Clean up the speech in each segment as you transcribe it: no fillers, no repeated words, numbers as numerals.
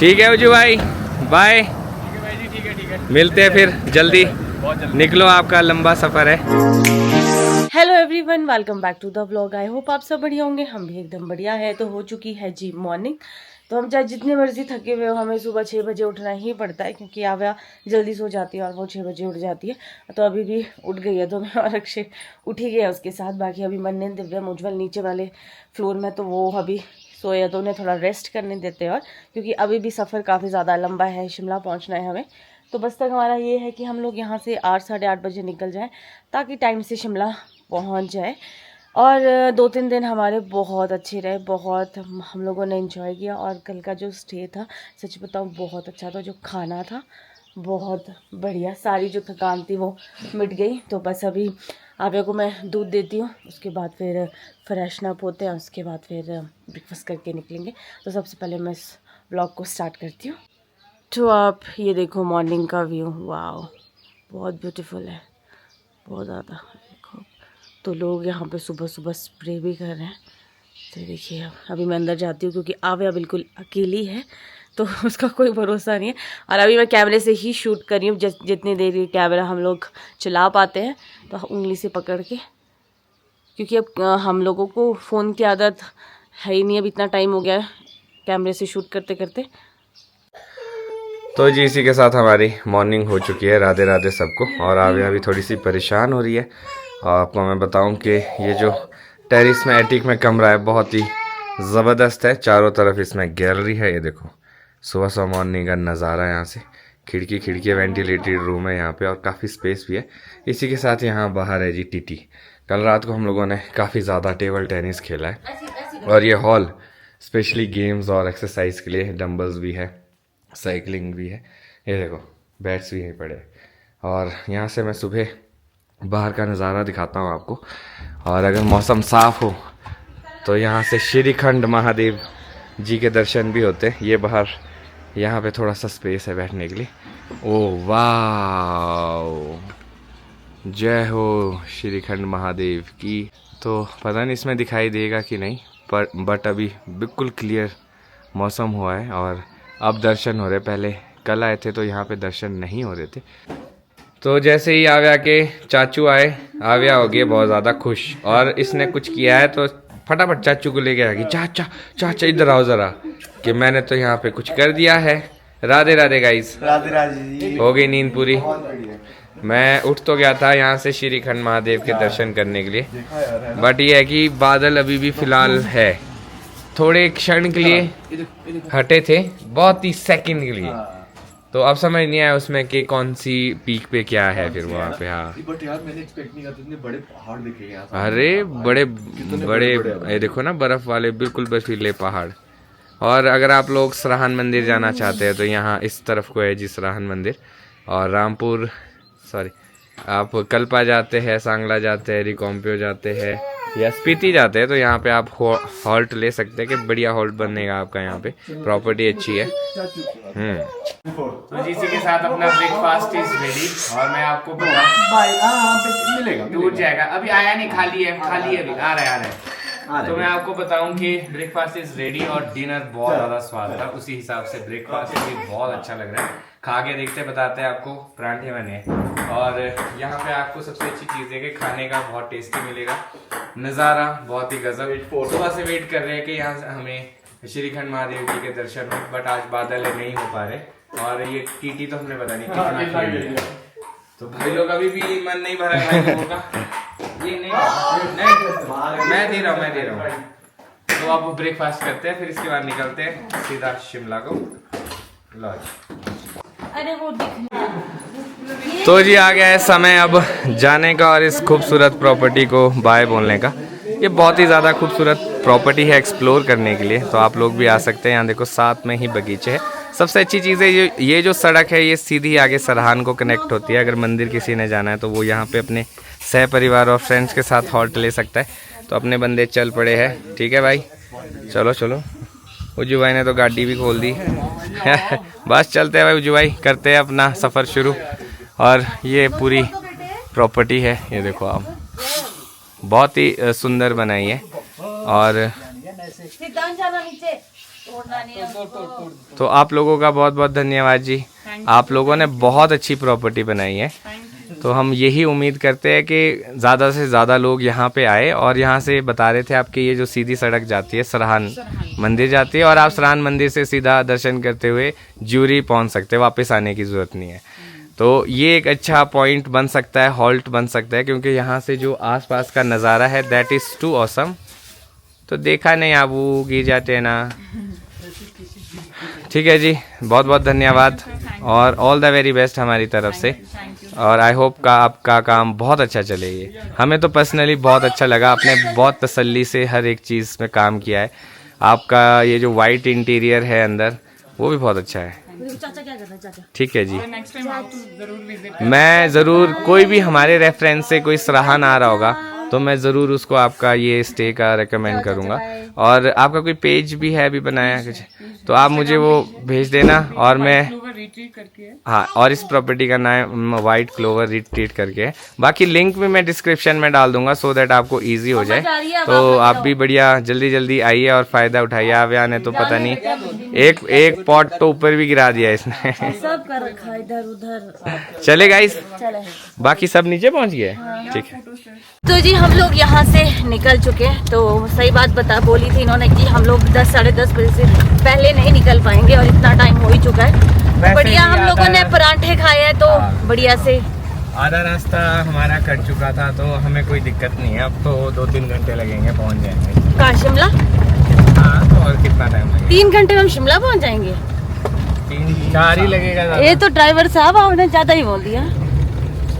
ठीक है उजू भाई, बाय। ठीक है मिलते हैं फिर जल्दी, निकलो, आपका लंबा सफर है। Hello everyone, welcome back to the vlog. I hope आप सब बढ़िया होंगे, हम भी एकदम बढ़िया है। तो हो चुकी है जी मॉर्निंग। तो हम चाहे जितने मर्जी थके हुए हो, हमें सुबह 6 बजे उठना ही पड़ता है, क्योंकि आव्या जल्दी सो जाती है और वो 6 बजे उठ जाती है। तो अभी भी उठ गई है, तो मैं और अक्षय उठ ही गया उसके साथ। बाकी अभी मन्ने, दिव्या, मुझवल नीचे वाले फ्लोर में, तो वो अभी सोए, तो उन्हें थोड़ा रेस्ट करने देते हैं। और क्योंकि अभी भी सफ़र काफ़ी ज़्यादा लंबा है, शिमला पहुँचना है हमें। तो बस तक हमारा ये है कि हम लोग यहाँ से 8 साढ़े 8 बजे निकल जाएँ, ताकि टाइम से शिमला पहुँच जाए। और 2-3 दिन हमारे बहुत अच्छे रहे, बहुत हम लोगों ने एंजॉय किया। और कल का जो स्टे था, सच बताऊँ बहुत अच्छा था। जो खाना था बहुत बढ़िया, सारी जो थकान थी वो मिट गई। तो बस अभी आव्या को मैं दूध देती हूँ, उसके बाद फिर फ्रेशन अप होते हैं, उसके बाद फिर ब्रेकफास्ट करके निकलेंगे। तो सबसे पहले मैं इस ब्लॉग को स्टार्ट करती हूँ। तो आप ये देखो मॉर्निंग का व्यू, वाह बहुत ब्यूटीफुल है, बहुत ज़्यादा। देखो तो लोग यहाँ पे सुबह सुबह स्प्रे भी कर रहे हैं। तो देखिए अभी मैं अंदर जाती हूँ, क्योंकि आव्या बिल्कुल अकेली है, तो उसका कोई भरोसा नहीं है। और अभी मैं कैमरे से ही शूट कर रही हूँ, जितनी देर ये कैमरा हम लोग चला पाते हैं, तो उंगली से पकड़ के, क्योंकि अब हम लोगों को फ़ोन की आदत है ही नहीं। अब इतना टाइम हो गया है कैमरे से शूट करते करते। तो जी इसी के साथ हमारी मॉर्निंग हो चुकी है। राधे राधे सबको। और आव्या भी थोड़ी सी परेशान हो रही है। और आपको मैं बताऊं कि ये जो टेरिस में एटिक में कमरा है बहुत ही ज़बरदस्त है। चारों तरफ इसमें गैलरी है, ये देखो सुबह सुबह मॉर्निंग का नज़ारा। यहाँ से खिड़की वेंटिलेटेड रूम है यहाँ पे, और काफ़ी स्पेस भी है। इसी के साथ यहाँ बाहर है जी टीटी। कल रात को हम लोगों ने काफ़ी ज़्यादा टेबल टेनिस खेला है। और ये हॉल स्पेशली गेम्स और एक्सरसाइज के लिए, डम्बल्स भी है, साइकिलिंग भी है। ये देखो बैट्स भी यहीं पड़े। और यहाँ से मैं सुबह बाहर का नज़ारा दिखाता हूँ आपको। और अगर मौसम साफ़ हो तो यहाँ से श्रीखंड महादेव जी के दर्शन भी होते हैं। ये बाहर यहाँ पे थोड़ा सा स्पेस है बैठने के लिए। ओह वाह, जय हो श्रीखंड महादेव की। तो पता नहीं इसमें दिखाई देगा कि नहीं, पर बट अभी बिल्कुल क्लियर मौसम हुआ है और अब दर्शन हो रहे। पहले कल आए थे तो यहाँ पे दर्शन नहीं हो रहे थे। तो जैसे ही आव्या के चाचू आए, आव्या हो गई बहुत ज़्यादा खुश। और इसने कुछ किया है तो फटाफट चाचू को लेके आ गई, चाचा चाचा इधर आओ ज़रा, कि मैंने तो यहाँ पे कुछ कर दिया है। राधे राधे गाइस, राधे राधे। हो गई नींद पूरी। मैं उठ तो गया था यहाँ से श्रीखंड महादेव के दर्शन करने के लिए, बट ये है कि बादल अभी भी फिलहाल है। थोड़े क्षण के लिए हटे थे, बहुत ही सेकंड के लिए। तो अब समझ नहीं आया उसमें कि कौन सी पीक पे क्या है फिर वहाँ पे। हाँ बट यार मैंने एक्सपेक्ट नहीं किया था, इतने बड़े पहाड़ दिखे यहाँ। अरे बड़े बड़े ये देखो ना, बर्फ वाले बिल्कुल बर्फीले पहाड़। और अगर आप लोग सराहन मंदिर जाना चाहते हैं तो यहाँ इस तरफ को है जी सराहन मंदिर। और रामपुर आप कल्पा जाते हैं, सांगला जाते हैं, रिकॉम्पियो जाते हैं या स्पीति जाते हैं, तो यहाँ पे आप हॉल्ट ले सकते हैं कि बढ़िया हॉल्ट बनेगा आपका यहाँ पे। प्रॉपर्टी अच्छी है। तो इसी के साथ अपना ब्रेकफास्ट इज रेडी। और मैं आपको मिलेगा टूट जाएगा, अभी आया नहीं, खाली है अभी आ रहा है। तो मैं आपको बताऊं कि ब्रेकफास्ट इज रेडी और डिनर बहुत ज़्यादा स्वाद था। उसी हिसाब से ब्रेकफास्ट भी बहुत अच्छा लग रहा है। खा के देखते बताते हैं आपको। परांठे बने और यहाँ पे आपको सबसे अच्छी चीज़ है कि खाने का बहुत टेस्टी मिलेगा। नज़ारा बहुत ही गजब। सुबह से वेट कर रहे हैं कि यहाँ से हमें श्रीखंड महादेव जी के दर्शन हो, बट आज बादल नहीं हो पा रहे। और ये टीटी तो हमने पता नहीं कितना खेल लिया। तो भाई लोग अभी भी मन नहीं भरा है भाई लोगों का। ये नहीं मैं दे रहा हूँ। तो आप ब्रेकफास्ट करते हैं, फिर इसके बाद निकलते हैं सीधा शिमला को। अरे वो तो जी आ गया है समय अब जाने का और इस खूबसूरत प्रॉपर्टी को बाय बोलने का। ये बहुत ही ज़्यादा खूबसूरत प्रॉपर्टी है एक्सप्लोर करने के लिए, तो आप लोग भी आ सकते हैं। यहाँ देखो साथ में ही बगीचे है। सबसे अच्छी चीज़ है ये जो सड़क है ये सीधी आगे सराहन को कनेक्ट होती है। अगर मंदिर किसी ने जाना है तो वो यहाँ पे अपने सह परिवार और फ्रेंड्स के साथ हॉल्ट ले सकता है। तो अपने बंदे चल पड़े हैं, ठीक है भाई, चलो। उज्जू भाई ने तो गाड़ी भी खोल दी। बस चलते हैं भाई उज्जू भाई, करते हैं अपना सफ़र शुरू। और ये पूरी प्रॉपर्टी है, ये देखो आप, बहुत ही सुंदर बनाई है। और तो आप लोगों का बहुत बहुत धन्यवाद जी, आप लोगों ने बहुत अच्छी प्रॉपर्टी बनाई है। तो हम यही उम्मीद करते हैं कि ज़्यादा से ज़्यादा लोग यहाँ पे आए। और यहाँ से बता रहे थे आपके ये जो सीधी सड़क जाती है सरहान मंदिर जाती है, और आप सरहान मंदिर से सीधा दर्शन करते हुए ज्यूरी पहुँच सकते हैं, वापस आने की ज़रूरत नहीं है। तो ये एक अच्छा पॉइंट बन सकता है, हॉल्ट बन सकता है, क्योंकि यहाँ से जो आसपास का नज़ारा है दैट इज़ टू ऑसम। तो देखा नहीं आप वो गिर जाते हैं ना। ठीक है जी, बहुत बहुत धन्यवाद और ऑल द वेरी बेस्ट हमारी तरफ से। और आई होप का आपका काम बहुत अच्छा चले। ये हमें तो पर्सनली बहुत अच्छा लगा, आपने बहुत तसल्ली से हर एक चीज़ में काम किया है। आपका ये जो वाइट इंटीरियर है अंदर वो भी बहुत अच्छा है। ठीक है जी, मैं ज़रूर, कोई भी हमारे रेफरेंस से कोई सराहना आ रहा होगा तो मैं ज़रूर उसको आपका ये स्टे का रेकमेंड करूँगा। और आपका कोई पेज भी है अभी बनाया कुछ, तो आप मुझे वो भेज देना। और मैं हाँ, और इस प्रॉपर्टी का नाम वाइट क्लोवर रिट्रीट करके है। बाकी लिंक भी मैं डिस्क्रिप्शन में डाल दूंगा सो दैट आपको इजी हो जाए। तो आप भी बढ़िया जल्दी जल्दी आइए और फ़ायदा उठाइए। आव्या ने तो पता नहीं एक पॉट तो ऊपर भी गिरा दिया इसने। सब कर रखा इधर उधर। चले गाइस, बाकी सब नीचे पहुंच गए। ठीक है, तो जी हम लोग यहाँ से निकल चुके हैं। तो सही बात बोली थी इन्होंने कि हम लोग 10 साढ़े 10 बजे से पहले नहीं निकल पाएंगे, और इतना टाइम हो ही चुका है। बढ़िया हम लोगों ने परांठे खाए हैं, तो बढ़िया से आधा रास्ता हमारा कट चुका था, तो हमें कोई दिक्कत नहीं है। अब तो 2-3 घंटे लगेंगे, पहुंच जाएंगे। कहाँ, शिमला? हाँ, तो और कितना टाइम लगेगा? 3 घंटे में हम शिमला पहुंच जाएंगे। 3-4 ही लगेगा। ये तो ड्राइवर साहब आपने ज्यादा ही बोल दिया।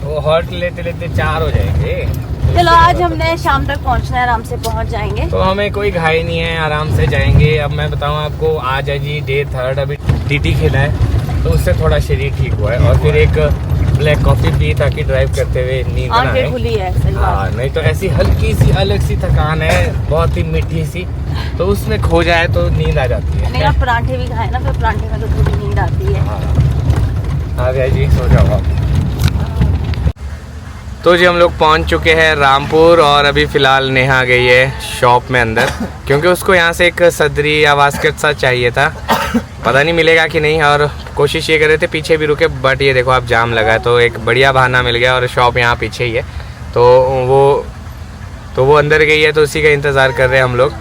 वो हॉल्ट लेते लेते 4 हो जाएंगे। चलो आज हमने शाम तक पहुंचना है, आराम से पहुंच जाएंगे। तो हमें कोई घाई नहीं है, आराम से जाएंगे। अब मैं बताऊं आपको, आज है जी डे 3, अभी टीटी खेला है तो उससे थोड़ा शरीर ठीक हुआ है। और फिर एक ब्लैक कॉफी पी ताकि ड्राइव करते हुए नींद ना आए। खुली है, सही हाँ, बात। नहीं तो ऐसी हल्की सी अलग सी थकान है, बहुत ही मीठी सी, तो उसमें खो जाए तो नींद आ जाती है। नहीं, आप परांठे भी खाए ना, फिर परांठे में तो थोड़ी नींद आती है। हाँ, आ गया जी, सो जाओ आप। तो जी हम लोग पहुंच चुके हैं रामपुर, और अभी फ़िलहाल नेहा गई है शॉप में अंदर, क्योंकि उसको यहाँ से एक सदरी या बास्केट सा चाहिए था। पता नहीं मिलेगा कि नहीं, और कोशिश ये कर रहे थे पीछे भी रुके, बट ये देखो आप जाम लगा है, तो एक बढ़िया बहाना मिल गया। और शॉप यहाँ पीछे ही है, तो वो अंदर गई है, तो उसी का इंतज़ार कर रहे हैं हम लोग।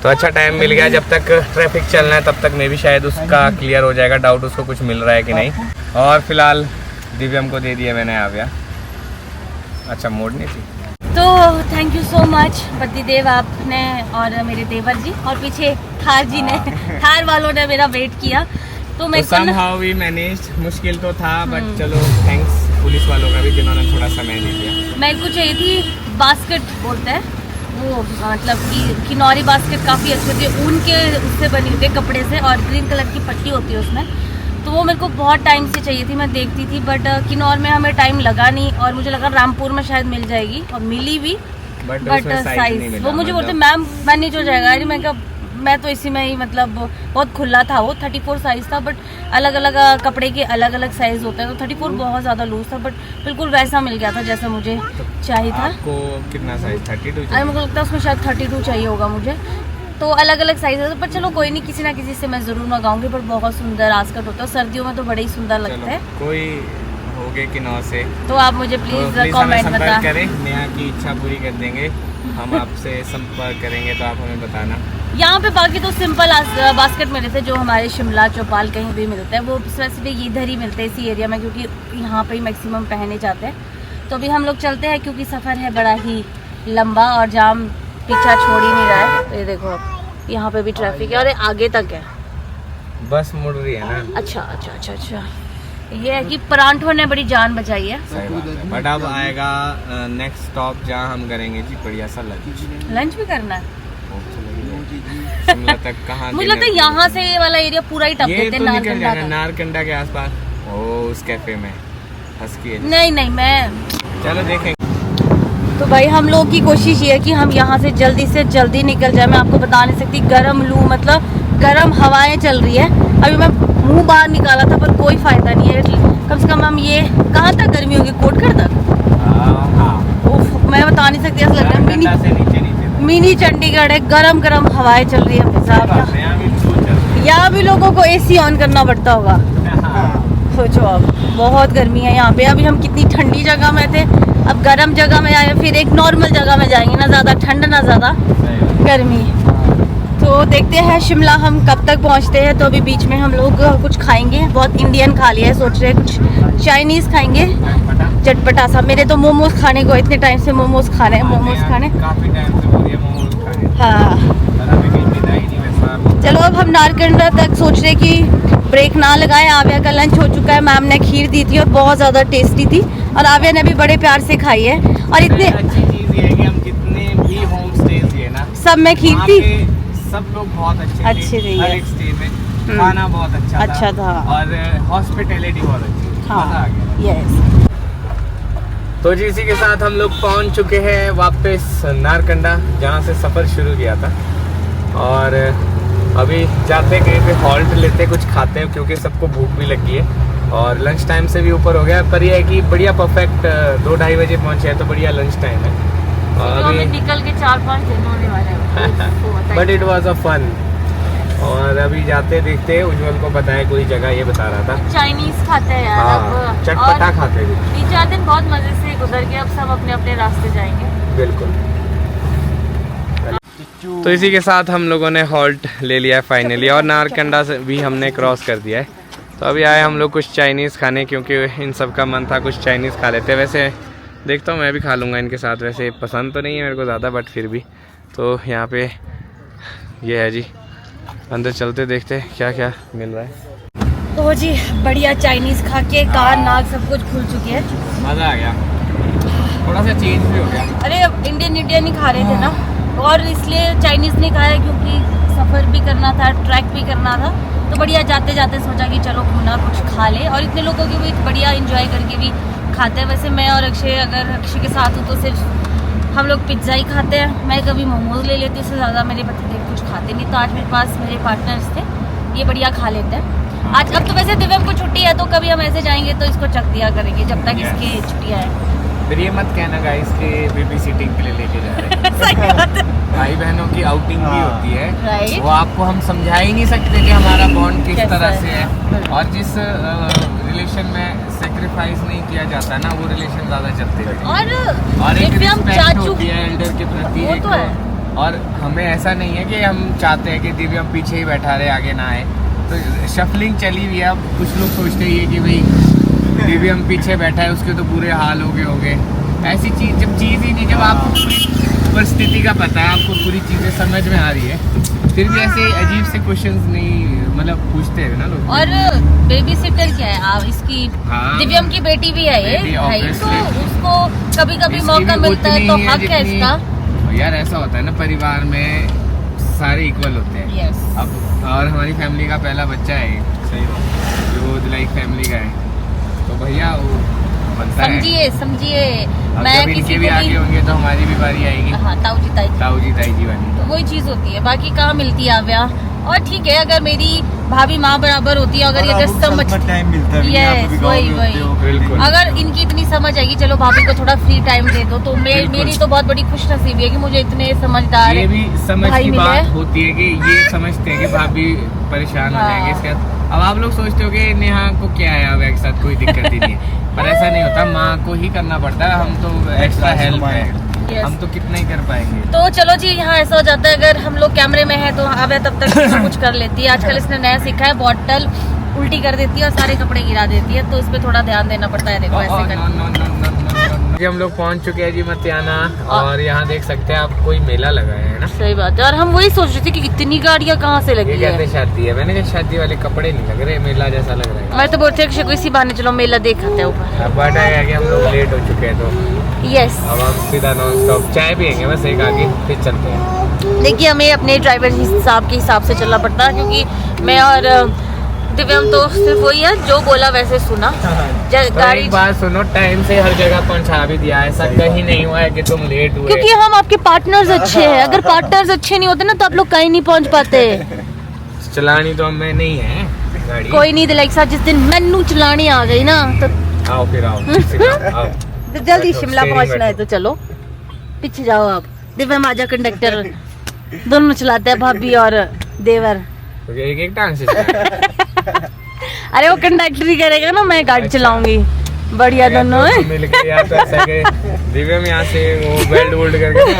तो अच्छा टाइम मिल गया, जब तक ट्रैफिक चलना है तब तक मे भी शायद उसका क्लियर हो जाएगा। डाउट उसको कुछ मिल रहा है कि नहीं। और फिलहाल दिव्यम को दे दिया मैंने आव्या। अच्छा, मोड़नी थी। तो थैंक यू सो मच पतिदेव आपने और मेरे देवर जी, और पीछे थार जी ने, थार वालों ने मेरा वेट किया। तो मैं somehow we managed, मुश्किल तो था, बट चलो थैंक्स पुलिस वालों का भी जिन्होंने थोड़ा समय दे दिया। मैं कुछ चाहिए थी बास्केट बोलते हैं वो, मतलब कि किनौरी बास्केट काफ़ी अच्छी होती है, ऊन के उससे बनी होती है, कपड़े से, और ग्रीन कलर की पट्टी होती है उसमें। तो वो मेरे को बहुत टाइम से चाहिए थी, मैं देखती थी, बट किन्नौर में हमें टाइम लगा नहीं, और मुझे लगा रामपुर में शायद मिल जाएगी, और मिली भी, बट साइज वो मुझे बोलते मैम मैनेज हो जाएगा। अरे मैं कहा मैं तो इसी में ही, मतलब बहुत खुला था वो, 34 साइज़ था, बट अलग अलग कपड़े के अलग अलग साइज़ होते हैं, तो 34 बहुत ज़्यादा लूज था, बट बिल्कुल वैसा मिल गया था जैसा मुझे चाहिए था। आपको कितना साइज? 32? अरे मुझे लगता है उसमें शायद 32 चाहिए होगा मुझे। तो अलग अलग साइज है, पर चलो कोई नहीं, किसी ना किसी से मैं ज़रूर मंगाऊंगी। पर बहुत सुंदर आस्कट होता है, सर्दियों में तो बड़े ही सुंदर लगते हैं। कोई होगे किन्नौर से तो आप मुझे प्लीज़ तो कमेंट बता करें, नेहा की इच्छा पूरी कर देंगे हम। आपसे संपर्क करेंगे तो आप हमें बताना। यहाँ पे बाकी तो सिंपल बास्केट मिले थे जो हमारे शिमला चौपाल कहीं भी मिलते हैं, वो स्पेसिफिक इधर ही मिलते हैं इसी एरिया में, क्योंकि यहाँ पे ही मैक्सिमम पहने जाते हैं। तो अभी हम लोग चलते हैं, क्योंकि सफ़र है बड़ा ही लंबा और जाम पीछा छोड़ ही नहीं रहा है। ये देखो अब यहाँ पे भी ट्रैफिक है, और आगे तक है, बस मुड़ रही है ना। अच्छा अच्छा अच्छा अच्छा, ये है कि परांठों ने बड़ी जान बचाई है। सही बात है। बट अब आएगा नेक्स्ट स्टॉप जहाँ हम करेंगे जी बढ़िया सा लंच। लंच भी करना है शिमला तक कहाँ? मुझे लगता है यहाँ से ये वाला एरिया पूरा ही टप ये देते तो हैं निकल जाना नारकंडा नारकंडा के आसपास, ओ उस कैफे में हंस के। नहीं नहीं, मैं चलो देखेंगे। तो भाई हम लोग की कोशिश ये है कि हम यहाँ से जल्दी निकल जाए। मैं आपको बता नहीं सकती, गर्म लू, मतलब गर्म हवाएं चल रही है। अभी मैं मुंह बाहर निकाला था, पर कोई फायदा नहीं है। कम से कम हम ये कहाँ तक गर्मी होगी, कोटगढ़ तक। मैं बता नहीं सकती, ऐसा लग रहा है मिनी चंडीगढ़ है, गरम हवाएं चल रही है। यहाँ भी लोगों को एसी ऑन करना पड़ता होगा। सोचो अब बहुत गर्मी है यहाँ पे। अभी हम कितनी ठंडी जगह में थे, अब गर्म जगह में आए, फिर एक नॉर्मल जगह में जाएंगे, ना ज़्यादा ठंड ना ज़्यादा गर्मी। तो देखते हैं शिमला हम कब तक पहुँचते हैं। तो अभी बीच में हम लोग कुछ खाएंगे, बहुत इंडियन खा लिया है, सोच रहे हैं कुछ चाइनीज़ खाएंगे चटपटा सा। मेरे तो मोमोज खाने को, इतने टाइम से मोमोज खाने हैं, मोमोज खाने काफी टाइम से हो रही है मोमोज खाने। हाँ चलो अब हम नारकंडा तक सोच रहे कि ब्रेक ना लगाए। आव्या का लंच हो चुका है, मैम ने खीर दी थी और बहुत ज़्यादा टेस्टी थी, और आव्या ने भी बड़े प्यार से खाई है। और इतने अच्छी चीज ये है कि हम जितने भी होम स्टेज है ना, सब में खीर थी, सब लोग बहुत अच्छे थे। हर एक स्टे में खाना बहुत अच्छा था और हॉस्पिटैलिटी बहुत अच्छी, हाँ मजा आ गया। यस। तो जी इसी के साथ हम लोग पहुंच चुके हैं वापस नारकंडा, जहां से सफ़र शुरू किया था। और अभी जाते कहीं पे हॉल्ट लेते, कुछ खाते हैं, क्योंकि सबको भूख भी लगी है और लंच टाइम से भी ऊपर हो गया। पर यह है कि बढ़िया परफेक्ट 2-2:30 बजे पहुंचे हैं, तो बढ़िया लंच टाइम है। और अभी निकल के 4-5 दिन होने वाले हैं, but it was a fun. और अभी जाते देखते हैं, उज्जवल को बताया कोई जगह, ये बता रहा था चाइनीज खाते हैं यार। हाँ, अब चटपटा खाते भी 3-4 दिन बहुत मजे से गुजर के अब सब अपने अपने रास्ते जाएंगे। बिल्कुल। तो इसी के साथ हम लोगों ने हॉल्ट ले लिया है फाइनली, और नारकंडा से भी हमने क्रॉस कर दिया है। तो अभी आए हम लोग कुछ चाइनीज़ खाने, क्योंकि इन सब का मन था कुछ चाइनीज़ खा लेते। वैसे देखता हूँ मैं भी खा लूँगा इनके साथ, वैसे पसंद तो नहीं है मेरे को ज़्यादा, बट फिर भी। तो यहाँ पे ये है जी, अंदर चलते देखते क्या क्या मिल रहा है। तो जी बढ़िया चाइनीज खा के कान नाक सब कुछ खुल चुके हैं, मज़ा आ गया, थोड़ा सा चेंज भी हो गया। अरे अब इंडियन ही खा रहे थे ना, और इसलिए चाइनीज़ नहीं खाया क्योंकि सफ़र भी करना था, ट्रैक भी करना था। तो बढ़िया जाते जाते सोचा कि चलो घूमना कुछ खा ले, और इतने लोगों के बीच बढ़िया एंजॉय करके भी खाते हैं। वैसे मैं और अक्षय, अगर अक्षय के साथ हूँ तो सिर्फ हम लोग पिज्ज़ा ही खाते हैं। मैं कभी मोमोज ले लेती हूँ, उससे ज़्यादा मेरे पतिदेव कुछ खाते नहीं। तो आज मेरे पास मेरे पार्टनर्स थे, ये बढ़िया खा लेते हैं आज। अब तो वैसे दिव्यम को छुट्टी है, तो कभी हम ऐसे जाएंगे तो इसको चक दिया करेंगे जब तक इसकी छुट्टियाँ हैं। फिर ये मत कहना गाइस कि बेबी सिटिंग के लिए लेके जा रहे हैं। भाई बहनों की आउटिंग भी होती है, राइट। वो आपको हम समझा ही नहीं सकते कि हमारा बॉन्ड किस कैसा तरह से है। है। और जिस रिलेशन में सेक्रीफाइस नहीं किया जाता ना, वो रिलेशन ज़्यादा चलते हैं। और एक दिव्यम रिस्पेक्ट चाचू होती है एल्डर के प्रति, वो एक तो है। और हमें ऐसा नहीं है कि हम चाहते हैं कि दिव्यम पीछे ही बैठा रहे, आगे ना आए। तो शफलिंग चली हुई है। अब कुछ लोग सोचते ही है कि भाई दिव्यम पीछे बैठा है, उसके तो बुरे हाल हो गए। ऐसी चीज़ जब चीज़ ही नहीं, जब आपको पूरी परिस्थिति का पता है, आपको पूरी चीज़ें समझ में आ रही है, फिर भी ऐसे अजीब से क्वेश्चंस नहीं मतलब पूछते हैं ना लोग। और बेबी सिटर क्या है आप इसकी? हाँ, दिव्यम की बेटी भी है ये बेटी, भाई, तो obviously। उसको कभी कभी इसकी मौका भी मिलता है उतनी तो ही हक है जितनी- इसका। यार ऐसा होता है ना, परिवार में सारे इक्वल होते हैं। यस। अब और हमारी फैमिली का पहला बच्चा है, सही जो लाइक फैमिली का है, तो भैया वो बनता है। समझिए अब मैं जब किसी इनके को भी आगे होंगे तो हमारी भी बारी आएगी। हाँ ताऊ जी ताऊ जी ताई जी वाली। तो वही चीज होती है, बाकी कहाँ मिलती है आव्या। और ठीक है, अगर मेरी भाभी माँ बराबर होती है, अगर ये अगर समझ टाइम मिलता है, यस वही बिल्कुल। अगर इनकी इतनी समझ आएगी, चलो भाभी को थोड़ा फ्री टाइम दे दो, तो मेरी तो बहुत बड़ी खुश नसीबी है कि मुझे इतने समझदार ये भी समझ भाई की मिले। बात होती है कि ये समझते हैं कि भाभी परेशान हो हाँ। जाएंगे इसके साथ। अब आप लोग सोचते हो कि नेहा को क्या है, अब एक साथ कोई दिक्कत ही नहीं है, पर ऐसा नहीं होता, माँ को ही करना पड़ता है। हम तो एक्स्ट्रा हेल्प है, Yes। हम तो कितना ही कर पाएंगे। तो चलो जी, यहाँ ऐसा हो जाता है अगर हम लोग कैमरे में हैं तो आव्या तब तक कुछ कर लेती है। आजकल इसने नया सीखा है, बॉटल उल्टी कर देती है और सारे कपड़े गिरा देती है, तो इस पे थोड़ा ध्यान देना पड़ता है। देखो ऐसे कर हम लोग पहुंच चुके हैं जी मतियाना, और यहाँ देख सकते हैं आप कोई मेला लगा है ना। सही बात है। और हम वही सोच रहे थे कि इतनी गाड़ियाँ कहाँ से ये लगी कहते है। शादी है, मैंने कहा शादी वाले कपड़े नहीं लग रहे, मेला जैसा लग रहा है। मैं तो बोलते हैं कि इसी बहाने चलो मेला देख आते हैं ऊपर। अब बात है कि हम लोग लेट हो चुके हैं, तो यस। अब हम सीधा नॉन स्टॉप चाय पियेंगे बस एक आगे, फिर चलते हैं। देखिए हमें अपने ड्राइवर साहब के हिसाब से चलना पड़ता है, क्योंकि मैं और दिव्यम तो सिर्फ वही है जो बोला वैसे सुना। तो गाड़ी एक बात सुनो, टाइम से हर जगह पहुंचा भी दिया, ऐसा कहीं नहीं हुआ है कि तुम लेट हुए। क्योंकि हम आपके पार्टनर्स अच्छे हैं, अगर पार्टनर्स अच्छे नहीं होते ना तो आप लोग कहीं नहीं पहुंच पाते। चलानी तो हमें नहीं है गाड़ी। कोई नहीं दिलाई साहब, जिस दिन मैनू चलानी आ गई ना तो आओ फिर आओ, आओ। तो जल्दी बैठो, शिमला steering पहुंचना है, तो चलो पीछे जाओ आप। दिव्यम आजा, कंडक्टर दोनों चलाते हैं, भाभी और देवर। क्योंकि एक एक टांग से चलाएंगे। अरे वो कंडक्टरी करेगा ना, मैं गाड़ी चलाऊंगी। बढ़िया दोनों है। मिल के या तो ऐसा कि दिव्यम यहाँ से वो बेल्ट वोल्ट करके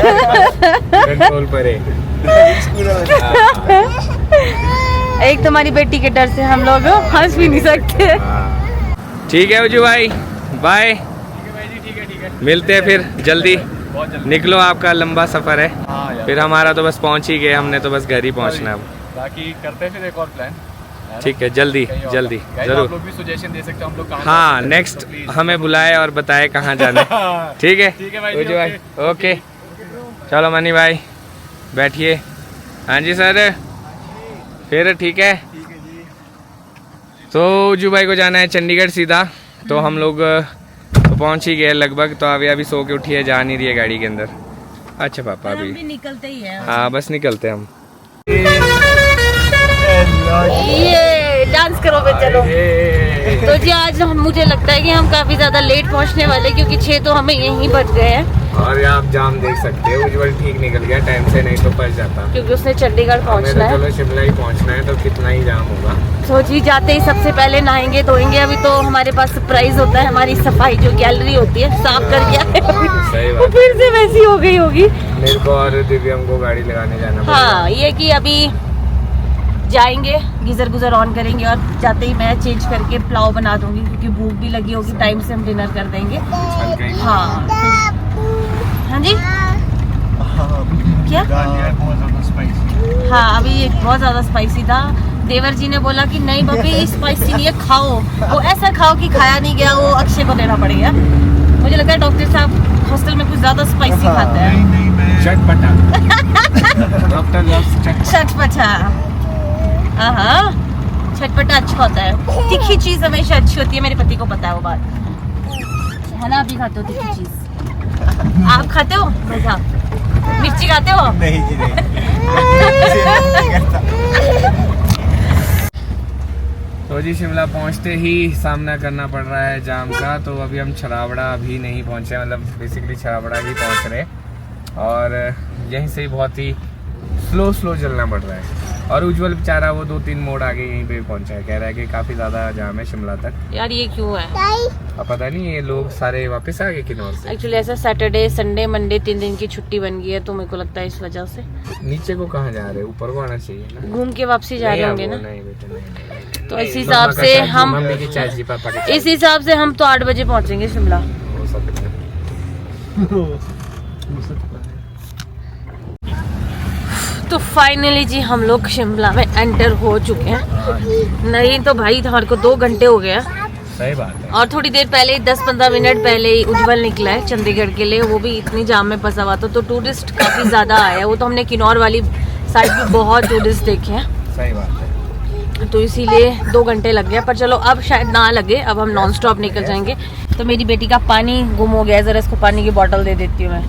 कंट्रोल पर है। एक तुम्हारी बेटी के डर से हम लोग हंस भी नहीं सकते। ठीक है उजू भाई, बाय। मिलते हैं फिर जल्दी। निकलो, आपका लंबा सफर है। फिर हमारा तो बस पहुंच ही गए, हमने तो बस घर ही पहुंचना है। बाकी करते हैं फिर एक और प्लान। ठीक है, जल्दी जल्दी जरूर। आप लोग भी सजेशन दे सकते हो हम लोग कहाँ हाँ, नेक्स्ट हमें बुलाए और बताए कहाँ जाना है। ठीक है भाई जी, उजू भाई, ओके। चलो मनी भाई बैठिए। हाँ जी सर, फिर ठीक है। तो उजू भाई को जाना है चंडीगढ़ सीधा, तो हम लोग तो पहुंच ही गए लगभग। तो अभी सो के उठी है, जा नहीं रही है गाड़ी के अंदर। अच्छा पापा अभी निकलते ही है। हाँ बस निकलते हम। ये डांस करो बे, चलो। तो जी आज मुझे लगता है कि हम काफी ज्यादा लेट पहुंचने वाले, क्योंकि 6 तो हमें यहीं बज गए हैं। और आप जाम देख सकते हो, उज्जवल ठीक निकल गया टाइम से, नहीं तो फंस जाता। क्योंकि उसने चंडीगढ़ पहुंचना है। चलो शिमला ही पहुंचना है, तो कितना ही जाम होगा। तो जी जाते ही सबसे पहले नहाएंगे धोएंगे। अभी तो हमारे पास सरप्राइज होता है, हमारी सफाई जो गैलरी होती है साफ करके आए। सही वो बात। फिर से वैसी हो गई होगी। मेरे को और दिव्यम को गाड़ी लगाने जाना पड़ेगा। हाँ, ये कि अभी जाएंगे, गीजर गुजर ऑन करेंगे और जाते ही मैं चेंज करके पुलाव बना दूंगी, क्योंकि भूख भी लगी होगी। टाइम से हम डिनर कर देंगे। हाँ हाँ जी, क्या? हाँ, अभी ये बहुत ज्यादा स्पाइसी था। देवर जी ने बोला कि नहीं बबी स्पाइसी नहीं है, खाओ। वो ऐसा खाओ कि खाया नहीं गया, वो अक्षय को देना पड़ेगा। मुझे लगता है डॉक्टर साहब हॉस्टल में कुछ ज्यादा स्पाइसी खाते हैं। चटपटा। डॉक्टर चटपटा, हाँ, चटपटा अच्छा होता है। तीखी चीज हमेशा अच्छी होती है, मेरे पति को पता है वो बात, है ना? आप भी खाते हो तीखी चीज? आप खाते हो? मजा, मिर्ची खाते हो? नहीं जी नहीं। तो जी शिमला पहुंचते ही सामना करना पड़ रहा है जाम का। तो अभी हम छरावड़ा अभी नहीं पहुंचे, मतलब बेसिकली छरावड़ा ही पहुंच रहे, और यहीं से ही बहुत ही स्लो चलना पड़ रहा है। और उज्जवल बेचारा वो 2-3 मोड़ आगे यहीं पे पहुंचा है, कह रहा है कि काफी ज्यादा जाम है शिमला तक। यार ये क्यों है? अब पता नहीं ये लोग सारे वापस आ गए किन्नौर से। एक्चुअली ऐसा सैटरडे संडे मंडे 3 दिन की छुट्टी बन गई है, तो मेरे को लगता है इस वजह से। नीचे को कहाँ जा रहे, ऊपर को आना चाहिए ना। घूम के वापसी जा रहे होंगे ना। नहीं बेटे नहीं। तो इस हिसाब से हम इस हिसाब से हम तो 8 बजे पहुंचेंगे शिमला। हो सकता है। तो फाइनली जी हम लोग शिमला में एंटर हो चुके हैं। नहीं तो भाई हमारे को 2 घंटे हो गया। सही बात है। और थोड़ी देर पहले 10-15 मिनट पहले ही उज्जवल निकला है चंडीगढ़ के लिए, वो भी इतनी जाम में फंसा हुआ था। तो टूरिस्ट काफी ज्यादा आया है। वो तो हमने किन्नौर वाली साइड भी बहुत टूरिस्ट देखे हैं। सही बात है। तो इसीलिए 2 घंटे लग गया, पर चलो अब शायद ना लगे। अब हम नॉन स्टॉप निकल जाएंगे। तो मेरी बेटी का पानी गुम हो गया है, जरा इसको पानी की बोतल दे देती हूँ मैं।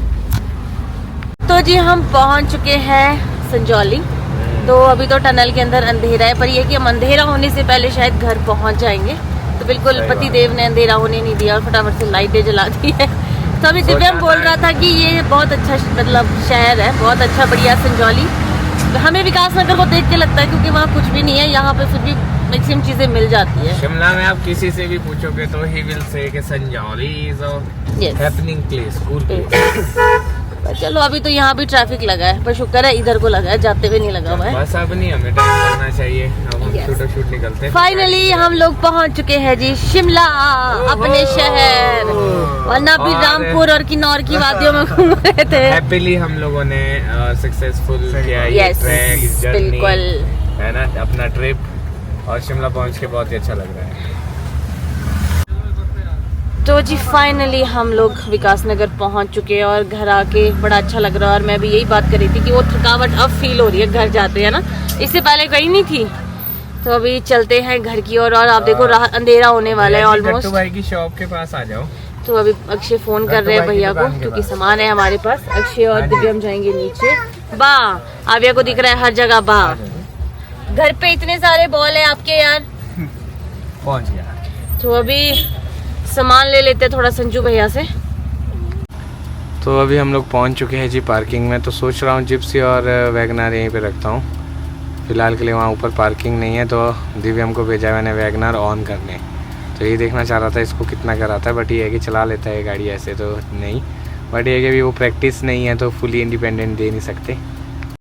तो जी हम पहुंच चुके हैं संजौली। तो अभी तो टनल के अंदर अंधेरा है, पर ये कि हम अंधेरा होने से पहले शायद घर पहुंच जाएंगे। तो बिल्कुल पति देव ने अंधेरा होने नहीं दिया और फटाफट से लाइटें जला दी है। तो अभी दिव्यम बोल रहा था कि ये बहुत अच्छा मतलब शहर है, बहुत अच्छा बढ़िया संजौली। हमें विकास नगर को देख के लगता है, क्योंकि वहाँ कुछ भी नहीं है, यहाँ पे फिर भी मैक्सिमम चीजें मिल जाती है। शिमला में आप किसी से भी पूछोगे तो ही विल से कि Sanjauli is a happening place, cool place. पर चलो अभी तो यहाँ भी ट्रैफिक लगा है, पर शुक्र है इधर को लगा है, जाते हुए नहीं लगा हुआ है। बस अब नहीं हमें टाइम करना चाहिए, अब हम शूट निकलते हैं। फाइनली हम लोग पहुँच चुके हैं जी शिमला, अपने शहर। वरना भी रामपुर और किन्नौर की वादियों में घूम रहे थे। हैप्पीली हम लोगों ने सक्सेसफुल किया ये ट्रैक, जर्नी, बिल्कुल है ना, अपना ट्रिप। और शिमला पहुंच के बहुत ही अच्छा लग रहा है। तो जी फाइनली हम लोग विकास नगर पहुंच चुके हैं और घर आके बड़ा अच्छा लग रहा है। और मैं भी यही बात कर रही थी कि वो थकावट अब फील हो रही है घर जाते हैं ना, इससे पहले कहीं नहीं थी। तो अभी चलते हैं घर की ओर। और आप देखो अंधेरा होने वाला है ऑलमोस्ट। भाई की शॉप के पास आ जाओ। तो अभी अक्षय फोन कर रहे हैं भैया को, क्योंकि सामान है हमारे पास। अक्षय और दिव्यम जाएंगे नीचे। बा आव्या को दिख रहा है हर जगह बा। घर पे इतने सारे बॉल है आपके यार। पहुंच गया। तो अभी सामान ले लेते थोड़ा संजू भैया से। तो अभी हम लोग पहुंच चुके हैं जी पार्किंग में। तो सोच रहा हूँ जिप्सी और वैगनर यहीं पे रखता हूँ, फ़िलहाल के लिए वहाँ ऊपर पार्किंग नहीं है, तो दिव्यम को भेजा मैंने वैगनर ऑन करने। तो ये देखना चाह रहा था इसको कितना कराता है, बट ये है कि चला लेता है गाड़ी, ऐसे तो नहीं, बट ये है कि अभी वो प्रैक्टिस नहीं है तो फुली इंडिपेंडेंट दे नहीं सकते।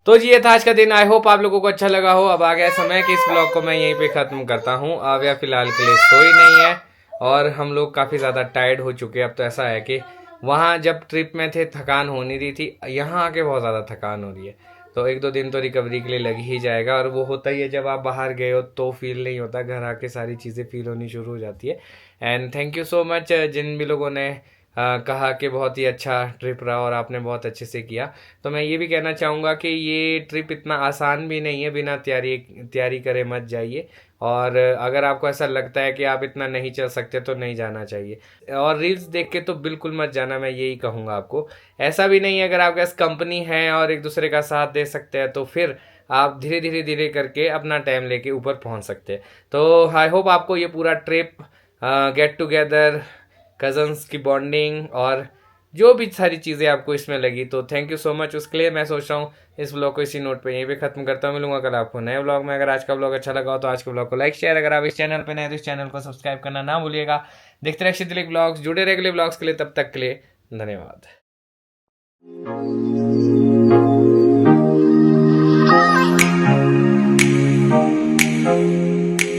तो जी ये था आज का दिन। आई होप आप लोगों को अच्छा लगा हो। अब आ गया समय कि इस ब्लॉग को मैं यहीं पे ख़त्म करता हूँ। आव्या फ़िलहाल के लिए सोई नहीं है और हम लोग काफ़ी ज़्यादा टायर्ड हो चुके हैं। अब तो ऐसा है कि वहाँ जब ट्रिप में थे थकान हो नहीं रही थी, यहाँ आके बहुत ज़्यादा थकान हो रही है। तो 1-2 दिन तो रिकवरी के लिए लग ही जाएगा, और वो होता ही है जब आप बाहर गए हो तो फील नहीं होता, घर आके सारी चीज़ें फील होनी शुरू हो जाती है। And thank you so much जिन भी लोगों ने कहा कि बहुत ही अच्छा ट्रिप रहा और आपने बहुत अच्छे से किया। तो मैं ये भी कहना चाहूँगा कि ये ट्रिप इतना आसान भी नहीं है, बिना तैयारी करे मत जाइए। और अगर आपको ऐसा लगता है कि आप इतना नहीं चल सकते तो नहीं जाना चाहिए, और रील्स देख के तो बिल्कुल मत जाना, मैं यही कहूँगा आपको। ऐसा भी नहीं है, अगर आपके पास कंपनी है और एक दूसरे का साथ दे सकते हैं तो फिर आप धीरे करके अपना टाइम लेके ऊपर पहुंच सकते हैं। तो आई होप आपको ये पूरा ट्रिप, गेट टुगेदर, कज़न्स की बॉन्डिंग और जो भी सारी चीज़ें आपको इसमें लगी, तो थैंक यू सो मच उसके लिए। मैं सोच रहा हूँ इस ब्लॉग को इसी नोट पे यहीं पे ख़त्म करता हूँ। मिलूंगा कल आपको नए ब्लॉग में। अगर आज का ब्लॉग अच्छा लगा हो तो आज के ब्लॉग को लाइक शेयर, अगर आप इस चैनल पे नए तो इस चैनल को सब्सक्राइब करना ना भूलिएगा। देखते रहिए अक्षय ब्लॉग्स, जुड़े रहे अगले ब्लॉग्स के लिए। तब तक के लिए धन्यवाद।